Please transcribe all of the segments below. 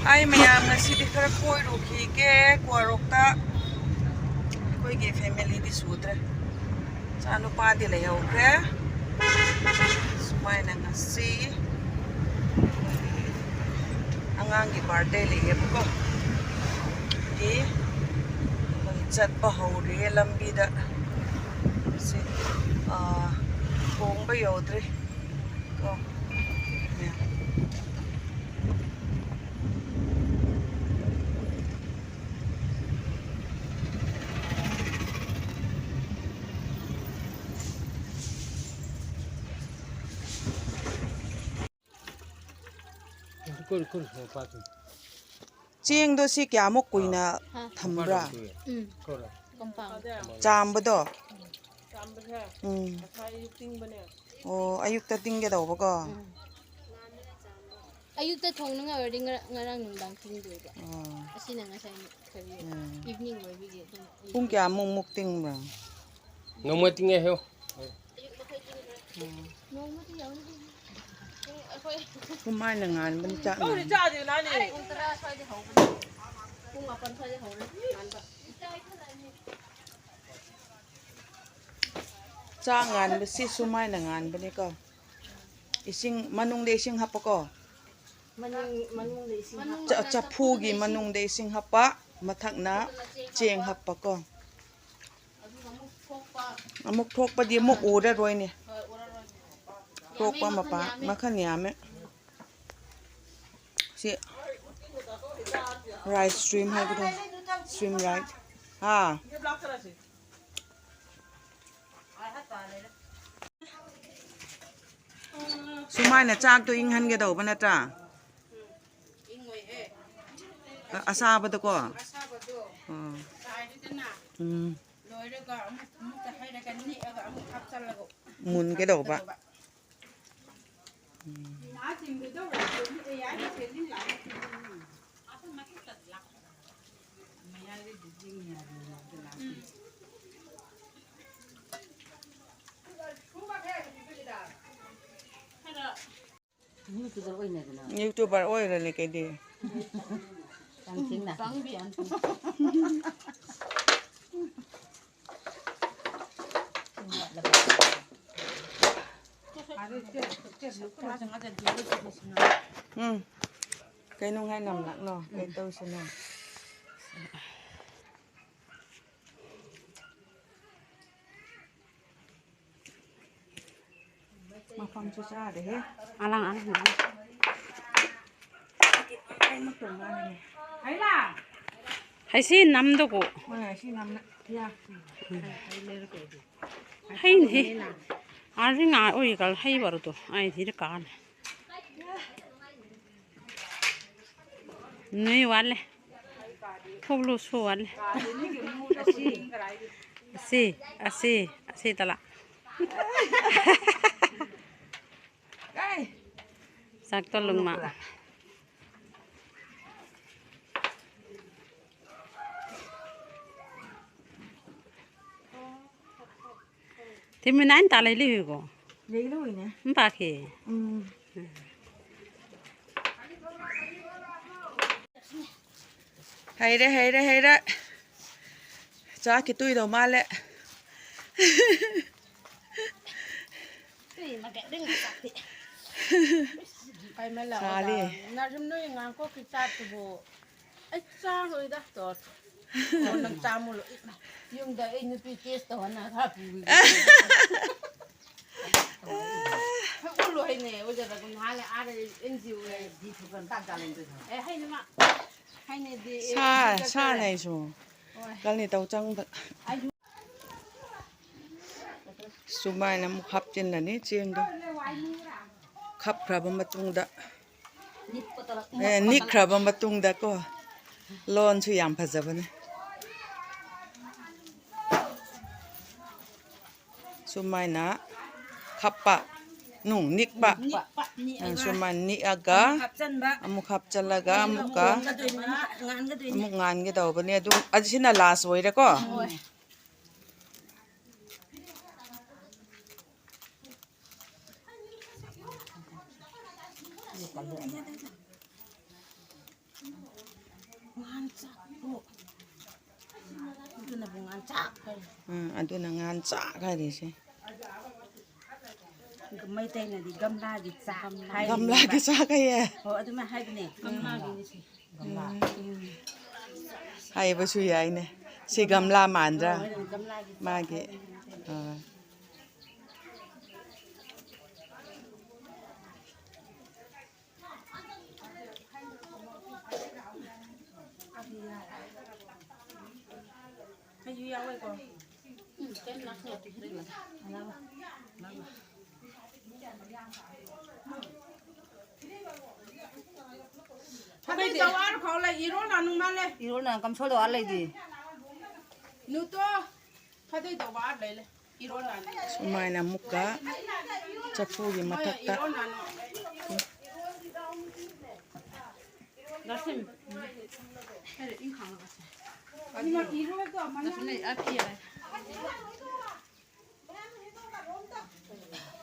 ai mayam ngasi di khara koi rukhi ke kwarokta koi ge family di sutre chanu pa di le yau kre sumai na ngasi angang gi birthday le yep ko di koi chat pa ho ri lambi da si kong ba yodri ko chieng do si kya mo kuina thambra chambado oh ayukta tingge daw ba ayukta thongna nga wari ngarang nungdang tingdoiba asina nga sai kari evening boy bigi kung kya mong muk tingbra nongma tingge heo nongma ti yaw kumai na ngan ban cha kung tara sai de hau kung apan sai de hau ngan ba cha ngan ba si sumai na ngan ba ni ko ising manung de ising hapa ko manung de ising chapu gi manung de ising hapa mathak na cheng hapa ko amuk thok pa di muk ura roi ni thok pa mapa makhan yame si rice stream hai bdo stream right ha sumai na chak to ing han ge do ba na ta asaba da ko mun ge do ba YouTuber oi ra le ke di cái nung hay nằm lặng nó cái tôi xem nào mà phong cho ra để hết alang ăn cái mất tưởng ăn này thấy là hay xin nắm đâu cô mà xin nằm nè hay gì à cái ngài ôi cái hay vào rồi ai thì nó cạn nuôi vào này không lú số vào này asi tala sakto lung ma thì mình ăn ta lấy lưu go lấy lui nè ba khi hay đấy cha cái tôi đầu ma lẹ xa đi na rim noi ngang ko ki cha tu bo ai cha rồi đó to nang cha mu lo yung da ai ni pi test to na tha pu ko lo hai ne o ja da kun ha le a de NGO le di thu kan ta ka lên tu ai hai ni ma hai ne de xa này rồi cái này tàu trăng sumai na muk hap chin na ni chieng do khap khra ba tung da nik khra ba tung da ko lon chu yam phaja ba ne sumai na khap pa nung nik pa sumai ni aga amuk hap chan laga amuka amuk ngan ge daw ba ne du ajina last oi ra ko ꯑꯗꯨꯅ ꯕꯨꯡꯉꯥꯟ ꯆꯥꯛ ꯍꯥꯏ ꯑꯗꯨꯅ ꯉꯥꯟ ꯆꯥꯛ ꯍꯥꯏꯔꯤꯁꯦ ꯃꯩꯇꯩꯅꯗꯤ ꯒꯝꯂꯥꯒꯤ ꯆꯥꯛ ꯒꯝꯂꯥꯒꯤ ꯆꯥꯛ ꯍꯥꯏꯌꯦ ꯍꯣꯏ ꯑꯗꯨꯃꯥꯏꯅ ꯍꯥꯏꯕꯅꯦ ꯒꯝꯂꯥꯒꯤꯅꯤ ꯁꯤ ꯍꯥꯏꯕꯁꯨ ꯌꯥꯏꯅꯦ ꯁꯤ ꯒꯝꯂꯥ ꯃꯥꯟꯗ꯭ꯔꯥ ꯒꯝꯂꯥꯒꯤ ꯃꯥꯒꯤ ꯍꯩꯁꯨ ꯌꯥꯎꯋꯦꯀꯣ Hãy subscribe cho kênh Ghiền Mì Gõ để không bỏ lỡ ꯁꯨꯃꯥꯏꯅ ꯑꯃꯨꯛꯀ ꯆꯐꯨꯒꯤ ꯃꯊꯛꯇ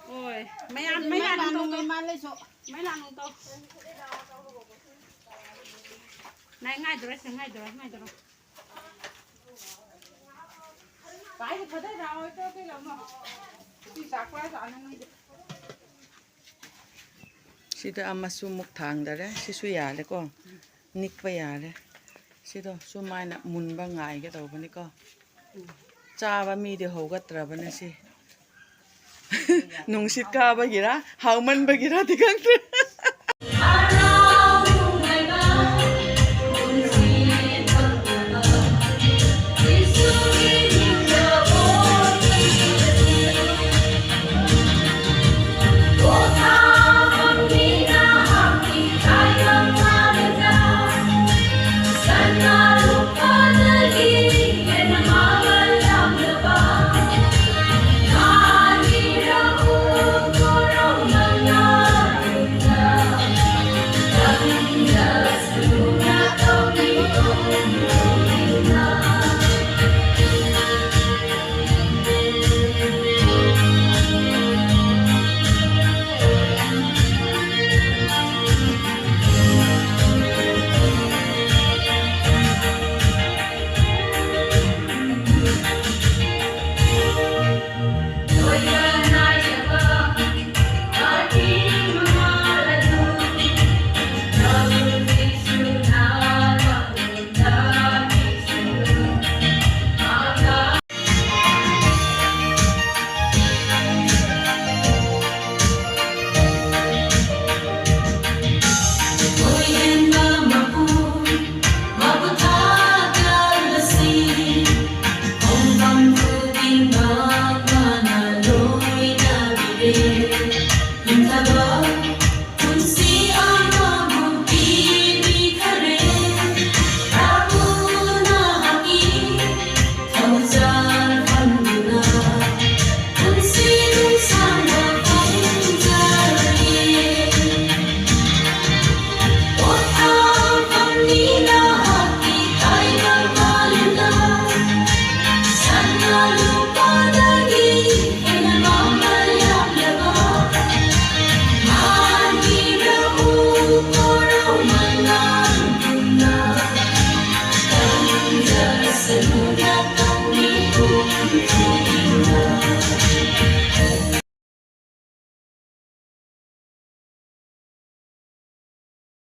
ôi mấy ăn không mấy ăn lấy số mấy ăn không to này ngay rồi ngay rồi cái thì có thể rồi tôi cái là mà đi sạc qua sạc nó ꯁꯤꯗ ꯑꯃꯁꯨ ꯃꯨꯛ ꯊꯥꯡꯗꯔꯦ ꯁꯤꯁꯨ ꯌꯥꯔꯦꯀꯣ ꯅꯤꯛꯄ ꯌꯥꯔꯦ ꯁꯤꯗꯣ ꯁꯨꯃꯥꯏꯅ ꯃꯨꯟꯕ ꯉꯥꯏꯒꯗꯧꯕꯅꯤꯀꯣ ꯆꯥꯕ ꯃꯤꯗꯤ ꯍꯧꯒꯠꯇ꯭ꯔꯕꯅꯦ ꯁꯤ ꯅꯨꯡꯁꯤꯠ ꯀꯥꯕꯒꯤꯔ ꯍꯥꯎꯃꯟꯕꯒꯤꯔꯗꯤ ꯈꯪꯗ꯭ꯔꯦ